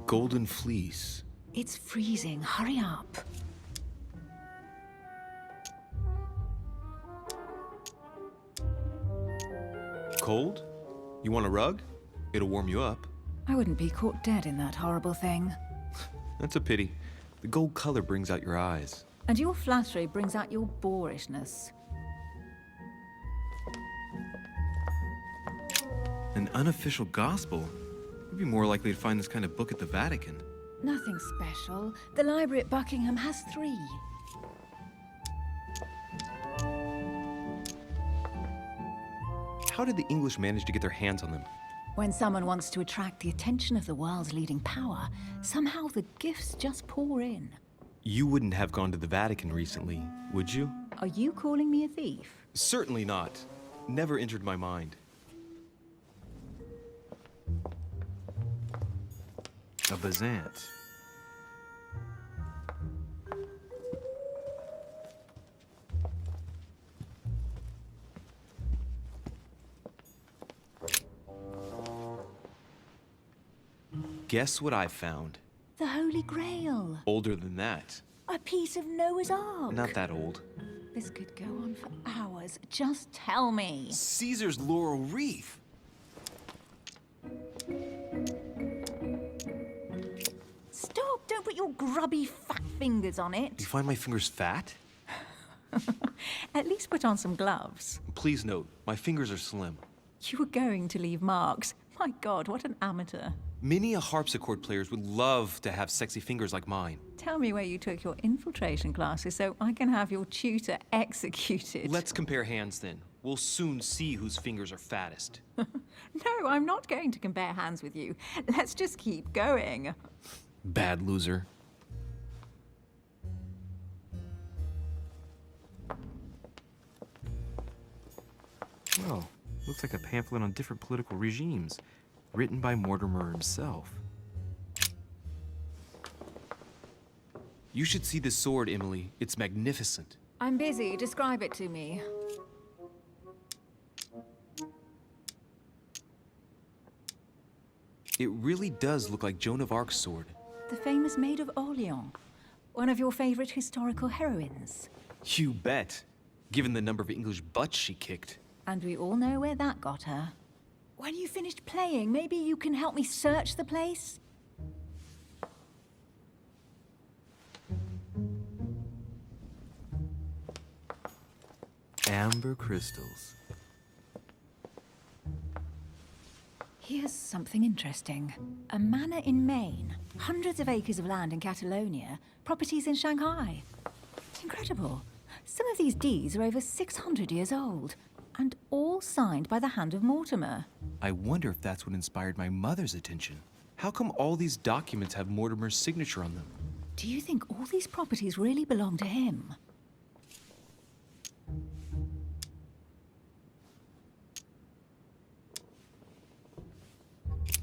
golden fleece. It's freezing. Hurry up. Cold? You want a rug? It'll warm you up. I wouldn't be caught dead in that horrible thing. That's a pity. The gold color brings out your eyes. And your flattery brings out your boorishness. An unofficial gospel? You'd be more likely to find this kind of book at the Vatican. Nothing special. The library at Buckingham has 3. How did the English manage to get their hands on them? When someone wants to attract the attention of the world's leading power, somehow the gifts just pour in. You wouldn't have gone to the Vatican recently, would you? Are you calling me a thief? Certainly not. Never entered my mind. A Bazant. Guess what I found? The Holy Grail. Older than that. A piece of Noah's Ark. Not that old. This could go on for hours. Just tell me. Caesar's laurel wreath. Stop! Don't put your grubby fat fingers on it. You find my fingers fat? At least put on some gloves. Please note, my fingers are slim. You were going to leave marks. My God, what an amateur. Many a harpsichord players would love to have sexy fingers like mine. Tell me where you took your infiltration classes so I can have your tutor executed. Let's compare hands then. We'll soon see whose fingers are fattest. No, I'm not going to compare hands with you. Let's just keep going. Bad loser. Well, looks like a pamphlet on different political regimes, written by Mortimer himself. You should see this sword, Emily. It's magnificent. I'm busy. Describe it to me. It really does look like Joan of Arc's sword. The famous Maid of Orleans. One of your favorite historical heroines. You bet, given the number of English butts she kicked. And we all know where that got her. When you finished playing, maybe you can help me search the place? Amber crystals. Here's something interesting. A manor in Maine, hundreds of acres of land in Catalonia, properties in Shanghai. Incredible. Some of these deeds are over 600 years old, and all signed by the hand of Mortimer. I wonder if that's what inspired my mother's attention. How come all these documents have Mortimer's signature on them? Do you think all these properties really belong to him?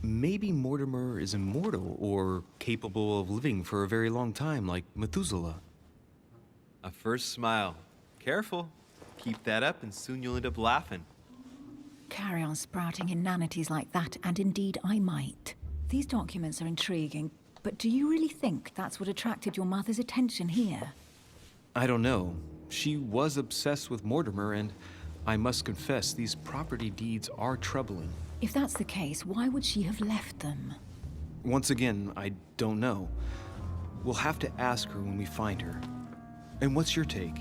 Maybe Mortimer is immortal or capable of living for a very long time, like Methuselah. A first smile. Careful. Keep that up and soon you'll end up laughing. Carry on sprouting inanities like that, and indeed I might. These documents are intriguing, but do you really think that's what attracted your mother's attention here? I don't know. She was obsessed with Mortimer, and I must confess, these property deeds are troubling. If that's the case, why would she have left them? Once again, I don't know. We'll have to ask her when we find her. And what's your take?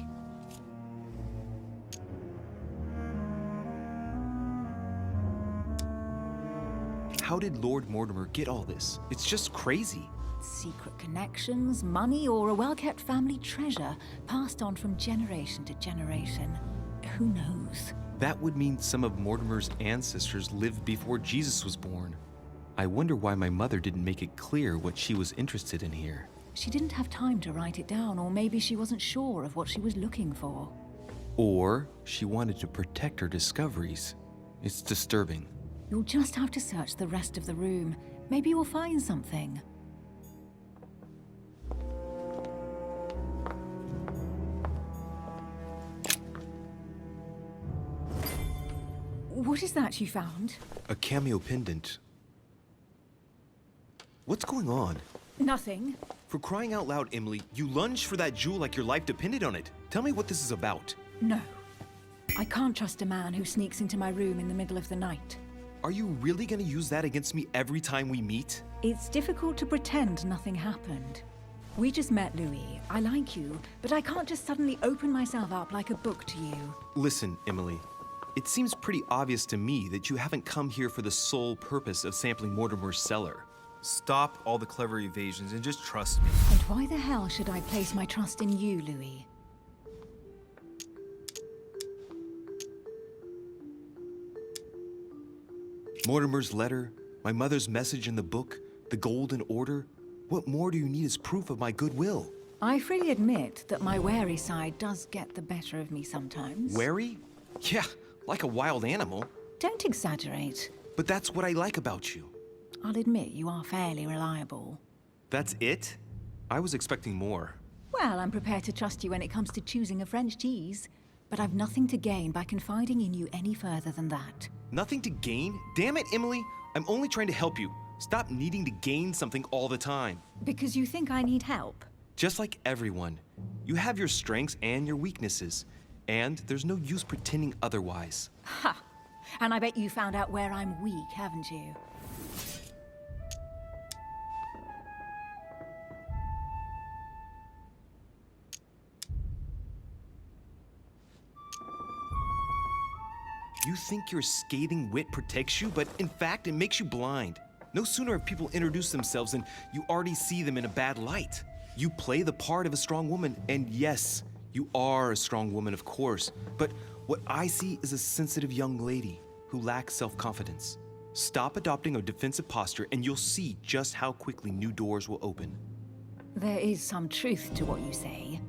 How did Lord Mortimer get all this? It's just crazy. Secret connections, money, or a well-kept family treasure passed on from generation to generation. Who knows? That would mean some of Mortimer's ancestors lived before Jesus was born. I wonder why my mother didn't make it clear what she was interested in here. She didn't have time to write it down, or maybe she wasn't sure of what she was looking for. Or she wanted to protect her discoveries. It's disturbing. You'll just have to search the rest of the room. Maybe you'll find something. What is that you found? A cameo pendant. What's going on? Nothing. For crying out loud, Emily, you lunged for that jewel like your life depended on it. Tell me what this is about. No. I can't trust a man who sneaks into my room in the middle of the night. Are you really gonna use that against me every time we meet? It's difficult to pretend nothing happened. We just met, Louis. I like you, but I can't just suddenly open myself up like a book to you. Listen, Emily. It seems pretty obvious to me that you haven't come here for the sole purpose of sampling Mortimer's cellar. Stop all the clever evasions and just trust me. And why the hell should I place my trust in you, Louis? Mortimer's letter, my mother's message in the book, the golden order. What more do you need as proof of my goodwill? I freely admit that my wary side does get the better of me sometimes. Wary? Yeah, like a wild animal. Don't exaggerate. But that's what I like about you. I'll admit you are fairly reliable. That's it? I was expecting more. Well, I'm prepared to trust you when it comes to choosing a French cheese, but I've nothing to gain by confiding in you any further than that. Nothing to gain? Damn it, Emily! I'm only trying to help you. Stop needing to gain something all the time. Because you think I need help? Just like everyone. You have your strengths and your weaknesses. And there's no use pretending otherwise. Ha! And I bet you found out where I'm weak, haven't you? You think your scathing wit protects you, but in fact, it makes you blind. No sooner have people introduced themselves than you already see them in a bad light. You play the part of a strong woman, and yes, you are a strong woman, of course, but what I see is a sensitive young lady who lacks self-confidence. Stop adopting a defensive posture, and you'll see just how quickly new doors will open. There is some truth to what you say.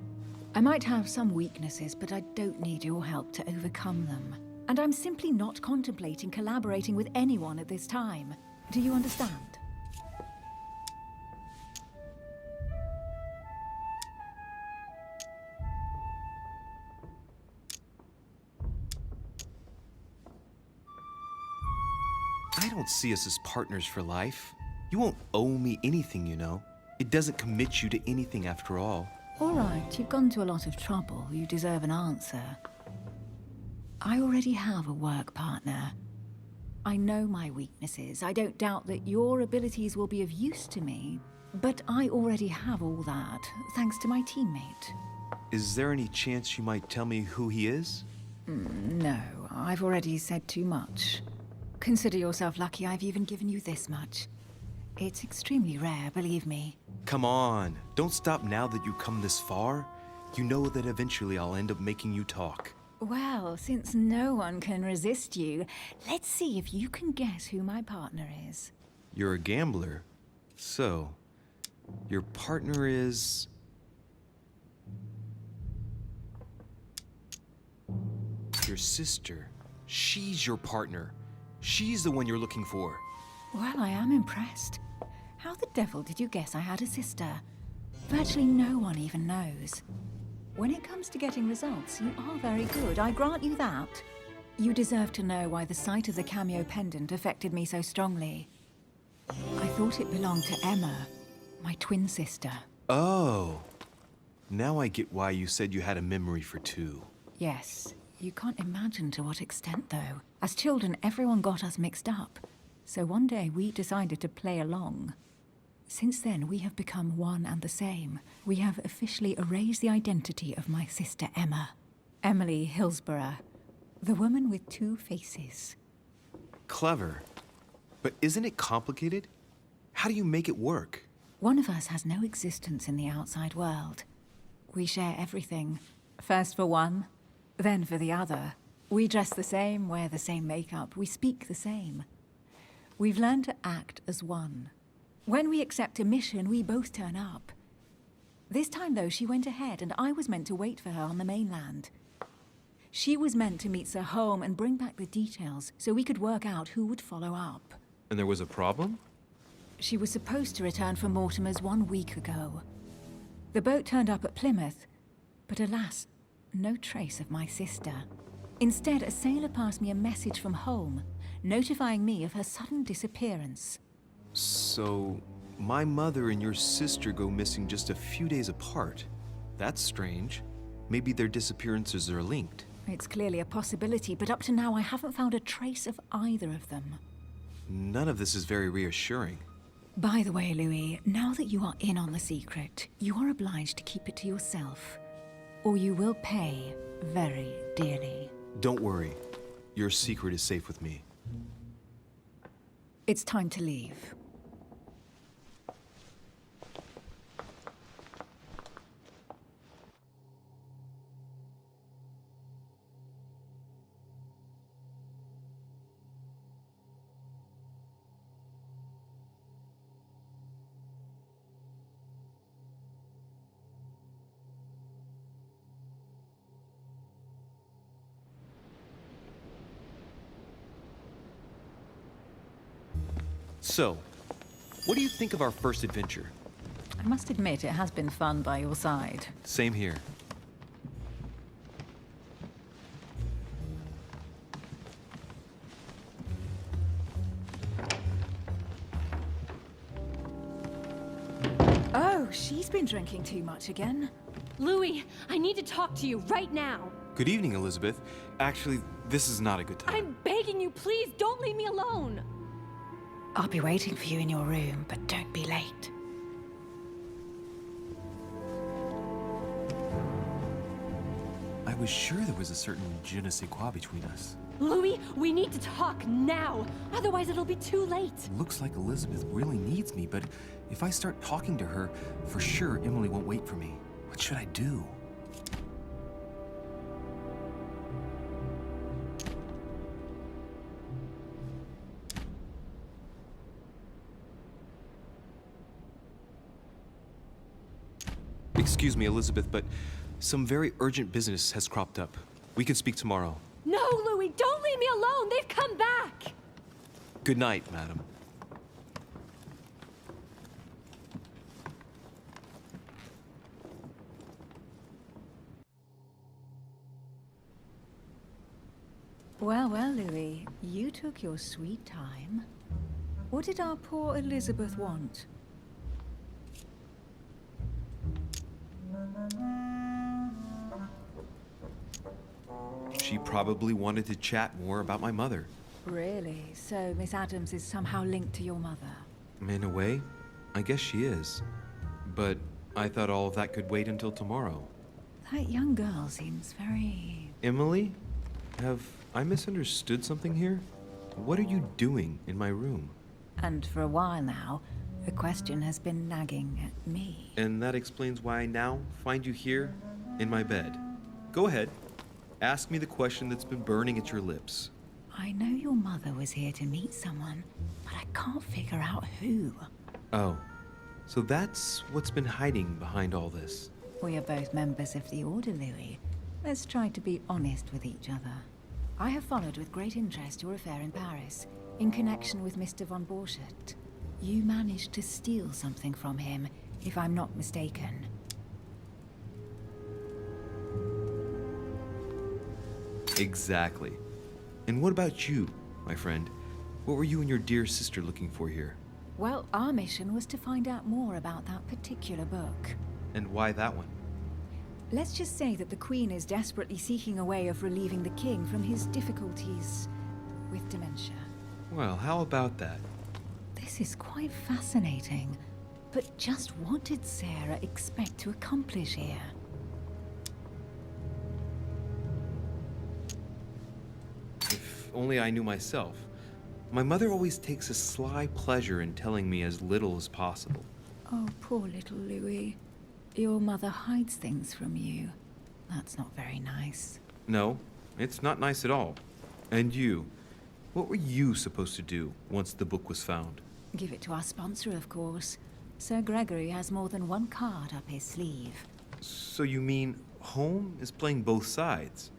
I might have some weaknesses, but I don't need your help to overcome them. And I'm simply not contemplating collaborating with anyone at this time. Do you understand? I don't see us as partners for life. You won't owe me anything, you know. It doesn't commit you to anything after all. All right, you've gone to a lot of trouble. You deserve an answer. I already have a work partner. I know my weaknesses. I don't doubt that your abilities will be of use to me, but I already have all that, thanks to my teammate. Is there any chance you might tell me who he is? No, I've already said too much. Consider yourself lucky I've even given you this much. It's extremely rare, believe me. Come on, don't stop now that you've come this far. You know that eventually I'll end up making you talk. Well, since no one can resist you, let's see if you can guess who my partner is. You're a gambler. So, your partner is... your sister. She's your partner. She's the one you're looking for. Well, I am impressed. How the devil did you guess I had a sister? Virtually no one even knows. When it comes to getting results, you are very good, I grant you that. You deserve to know why the sight of the cameo pendant affected me so strongly. I thought it belonged to Emma, my twin sister. Oh. Now I get why you said you had a memory for two. Yes, you can't imagine to what extent, though. As children, everyone got us mixed up. So one day we decided to play along. Since then, we have become one and the same. We have officially erased the identity of my sister Emma. Emily Hillsborough, the woman with two faces. Clever. But isn't it complicated? How do you make it work? One of us has no existence in the outside world. We share everything. First for one, then for the other. We dress the same, wear the same makeup, we speak the same. We've learned to act as one. When we accept a mission, we both turn up. This time, though, she went ahead, and I was meant to wait for her on the mainland. She was meant to meet Sir Home and bring back the details, so we could work out who would follow up. And there was a problem? She was supposed to return from Mortimer's 1 week ago. The boat turned up at Plymouth, but alas, no trace of my sister. Instead, a sailor passed me a message from home, notifying me of her sudden disappearance. So, my mother and your sister go missing just a few days apart. That's strange. Maybe their disappearances are linked. It's clearly a possibility, but up to now I haven't found a trace of either of them. None of this is very reassuring. By the way, Louis, now that you are in on the secret, you are obliged to keep it to yourself, or you will pay very dearly. Don't worry. Your secret is safe with me. It's time to leave. So, what do you think of our first adventure? I must admit, it has been fun by your side. Same here. Oh, she's been drinking too much again. Louis, I need to talk to you right now. Good evening, Elizabeth. Actually, this is not a good time. I'm begging you, please don't leave me alone. I'll be waiting for you in your room, but don't be late. I was sure there was a certain je ne sais quoi between us. Louis, we need to talk now. Otherwise, it'll be too late. Looks like Elizabeth really needs me, but if I start talking to her, for sure Emily won't wait for me. What should I do? Excuse me, Elizabeth, but some very urgent business has cropped up. We can speak tomorrow. No, Louis, don't leave me alone. They've come back. Good night, madam. Well, well, Louis, you took your sweet time. What did our poor Elizabeth want? She probably wanted to chat more about my mother. Really? So Miss Adams is somehow linked to your mother? In a way, I guess she is. But I thought all of that could wait until tomorrow. That young girl seems very... Emily? Have I misunderstood something here? What are you doing in my room? And for a while now, the question has been nagging at me. And that explains why I now find you here, in my bed. Go ahead. Ask me the question that's been burning at your lips. I know your mother was here to meet someone, but I can't figure out who. Oh, so that's what's been hiding behind all this. We are both members of the Order, Louis. Let's try to be honest with each other. I have followed with great interest your affair in Paris, in connection with Mr. von Borchardt. You managed to steal something from him, if I'm not mistaken. Exactly. And what about you, my friend? What were you and your dear sister looking for here? Well, our mission was to find out more about that particular book. And why that one? Let's just say that the Queen is desperately seeking a way of relieving the King from his difficulties with dementia. Well, how about that? This is quite fascinating. But just what did Sarah expect to accomplish here? If only I knew myself. My mother always takes a sly pleasure in telling me as little as possible. Oh, poor little Louis. Your mother hides things from you. That's not very nice. No, it's not nice at all. And you? What were you supposed to do once the book was found? Give it to our sponsor, of course. Sir Gregory has more than one card up his sleeve. So you mean Home is playing both sides?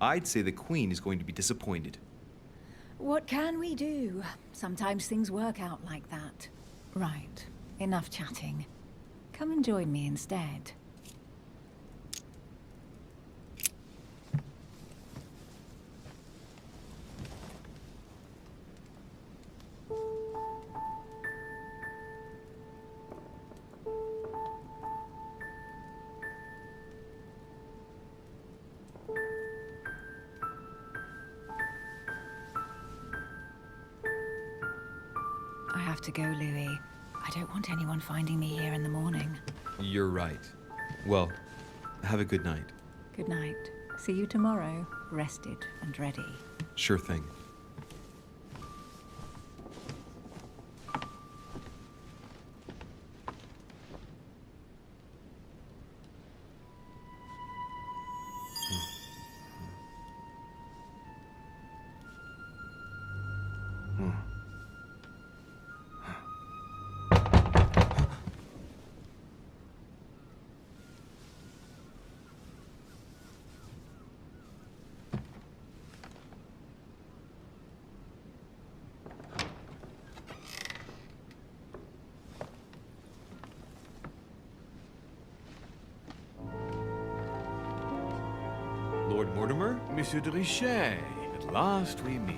I'd say the Queen is going to be disappointed. What can we do? Sometimes things work out like that. Right, enough chatting. Come and join me instead. to go, Louis. I don't want anyone finding me here in the morning. You're right. Well, have a good night. Good night. See you tomorrow, rested and ready. Sure thing. Lord Mortimer? Monsieur de Richet, at last we meet.